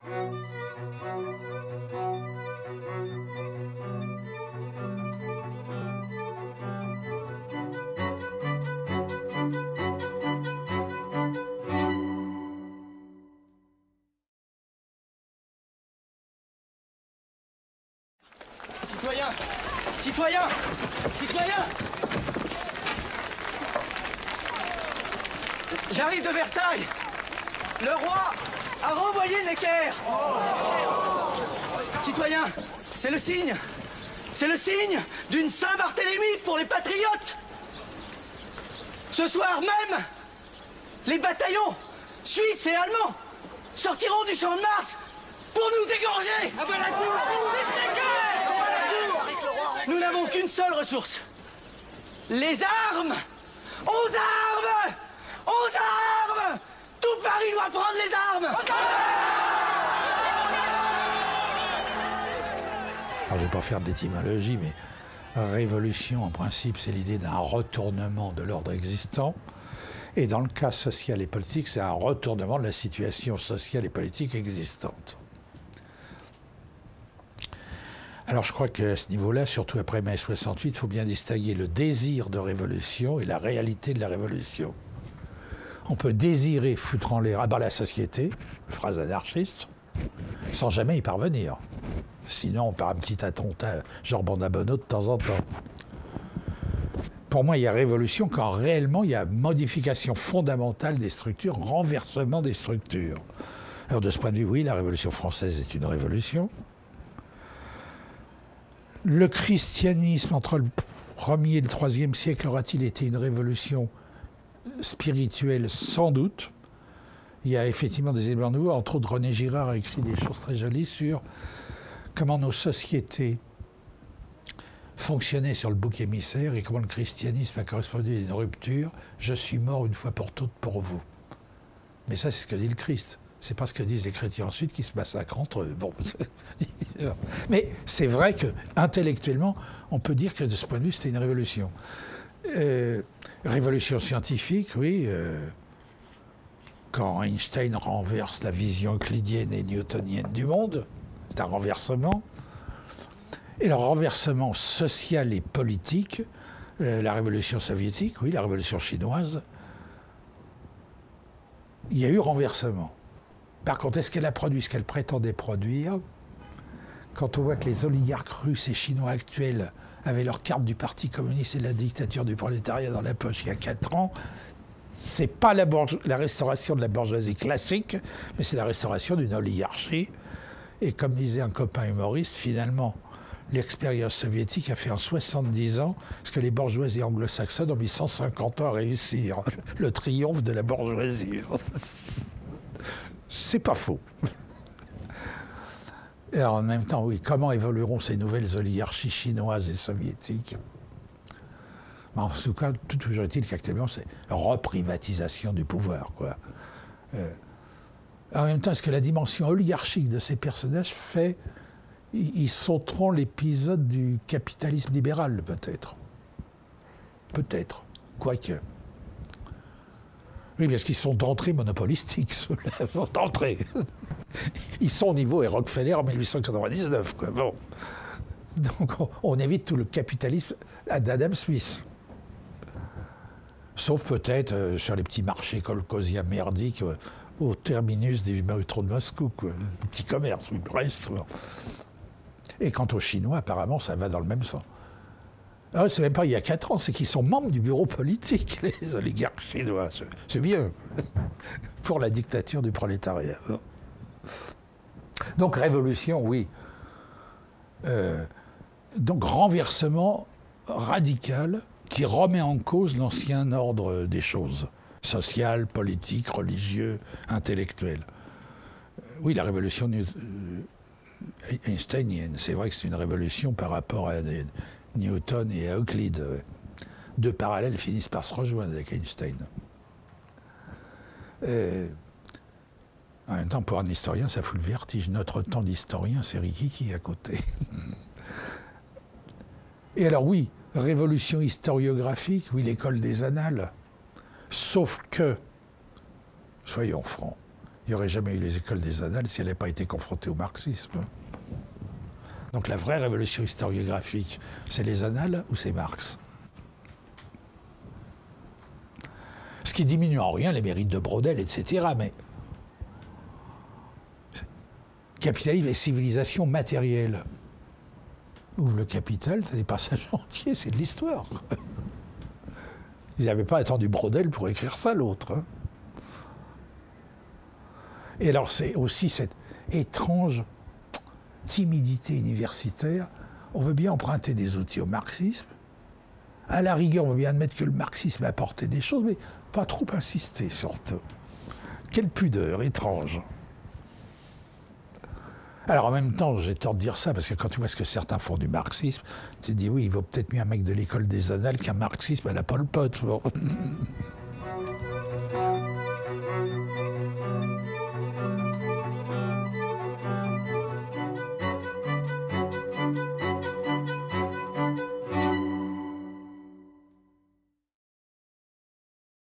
Citoyens! Citoyens! Citoyens! J'arrive de Versailles! Le roi a renvoyé Necker! Citoyens, c'est le signe! C'est le signe d'une Saint-Barthélemy pour les patriotes! Ce soir même, les bataillons suisses et allemands sortiront du champ de Mars pour nous égorger! À bas la cour! Nous n'avons qu'une seule ressource. Les armes! Aux armes! Aux armes! Tout Paris doit prendre les armes! Alors, je ne vais pas faire de l'étymologie, mais révolution, en principe, c'est l'idée d'un retournement de l'ordre existant. Et dans le cas social et politique, c'est un retournement de la situation sociale et politique existante. Alors je crois qu'à ce niveau-là, surtout après mai 68, il faut bien distinguer le désir de révolution et la réalité de la révolution. On peut désirer foutre en l'air la société, phrase anarchiste, sans jamais y parvenir. Sinon, on part un petit attentat, genre Bandabono de temps en temps. Pour moi, il y a révolution quand réellement il y a modification fondamentale des structures, renversement des structures. Alors de ce point de vue, oui, la Révolution française est une révolution. Le christianisme, entre le 1er et le 3e siècle, aura-t-il été une révolution spirituelle? Sans doute. Il y a effectivement des éléments nouveaux. Entre autres, René Girard a écrit des choses très jolies sur comment nos sociétés fonctionnaient sur le bouc émissaire et comment le christianisme a correspondu à une rupture. Je suis mort une fois pour toutes pour vous. Mais ça, c'est ce que dit le Christ. C'est pas ce que disent les chrétiens ensuite qui se massacrent entre eux. Bon. Mais c'est vrai qu'intellectuellement, on peut dire que de ce point de vue, c'était une révolution. Révolution scientifique, oui. Quand Einstein renverse la vision euclidienne et newtonienne du monde, c'est un renversement. Et le renversement social et politique, la révolution soviétique, oui, la révolution chinoise, il y a eu renversement. Par contre, est-ce qu'elle a produit ce qu'elle prétendait produire? Quand on voit que les oligarques russes et chinois actuels avaient leur carte du Parti communiste et de la dictature du prolétariat dans la poche il y a 4 ans, c'est pas la restauration de la bourgeoisie classique, mais c'est la restauration d'une oligarchie. Et comme disait un copain humoriste, finalement, l'expérience soviétique a fait en 70 ans ce que les bourgeoisies anglo-saxonnes ont mis 150 ans à réussir. Le triomphe de la bourgeoisie. C'est pas faux. Et en même temps, oui, comment évolueront ces nouvelles oligarchies chinoises et soviétiques? En tout cas, toujours est-il qu'actuellement, c'est reprivatisation du pouvoir, quoi. En même temps, est-ce que la dimension oligarchique de ces personnages fait... Ils sauteront l'épisode du capitalisme libéral, peut-être. Peut-être. Quoique. Oui, parce qu'ils sont d'entrée monopolistiques, ceux-là, d'entrée. Ils sont au niveau et Rockefeller en 1899, quoi. Bon. Donc, on évite tout le capitalisme d'Adam Smith. Sauf peut-être sur les petits marchés kolkhozia merdiques au terminus des métros de Moscou, quoi. Le petit commerce, oui, le reste. Bon. Et quant aux Chinois, apparemment, ça va dans le même sens. Ah, c'est même pas il y a 4 ans, c'est qu'ils sont membres du bureau politique, les oligarques chinois. C'est bien. Pour la dictature du prolétariat. Donc, révolution, oui. Donc, renversement radical qui remet en cause l'ancien ordre des choses. Social, politique, religieux, intellectuel. Oui, la révolution einsteinienne, c'est vrai que c'est une révolution par rapport à Newton et à Euclide. Deux parallèles finissent par se rejoindre avec Einstein. En même temps, pour un historien, ça fout le vertige. Notre temps d'historien, c'est Rikiki à côté. Et alors oui, révolution historiographique, oui, l'école des annales. Sauf que, soyons francs, Il n'y aurait jamais eu les écoles des annales si elle n'avait pas été confrontée au marxisme. Donc la vraie révolution historiographique, c'est les annales ou c'est Marx? Ce qui diminue en rien les mérites de Braudel, etc. Mais capitalisme et civilisation matérielle. Ouvre le Capital, t'as des passages entiers, c'est de l'histoire. Ils n'avaient pas attendu Braudel pour écrire ça, l'autre. Hein. Et alors c'est aussi cette étrange timidité universitaire. On veut bien emprunter des outils au marxisme. À la rigueur, on veut bien admettre que le marxisme a apporté des choses, mais pas trop insister surtout. Quelle pudeur étrange. Alors en même temps, j'ai tort de dire ça, parce que quand tu vois ce que certains font du marxisme, tu te dis oui, il vaut peut-être mieux un mec de l'école des annales qu'un marxisme à la Pol Pot. Bon.